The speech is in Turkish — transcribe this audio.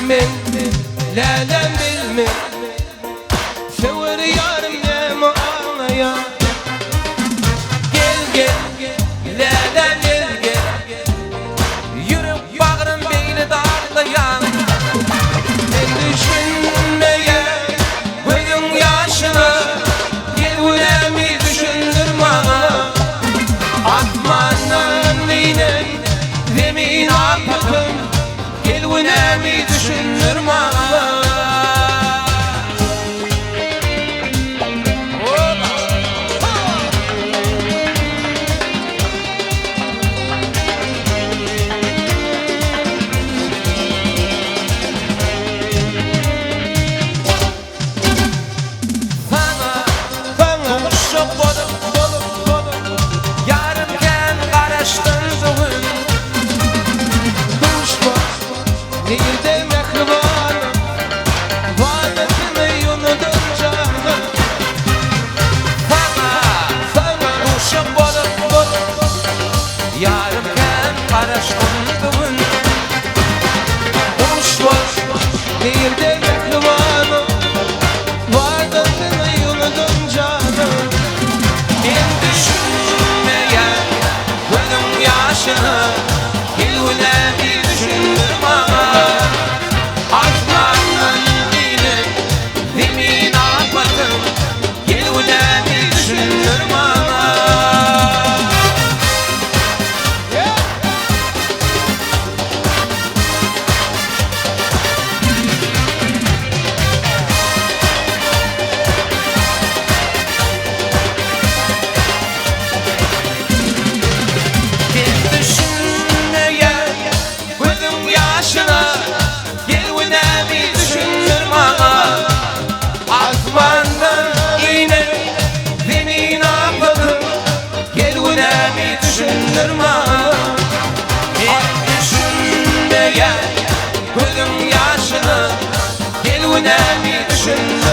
bilmin, lalem bilmin. Şevir yarım nemi ağlaya. Gel gel, lalem gel gel. Yürüp bağrım beyni darlayan. Ben düşünmeye koydum yaşını. Gel ulemi düşündürme. Atmanın inen zemin akıtım. Gel ulemi düşündürme. Değilde mehribanım, vaadetimi unutun canım. Sana uşak bolup yarımken karıştın bugün. Boş değilde mehribanım, vaadetimi unutun canım. Ben düşünmeyen gözüm yaşını, gülünemi düşündürme. Düşündürme, düşünmeye gözüm yaşını, gel unemi düşündürme.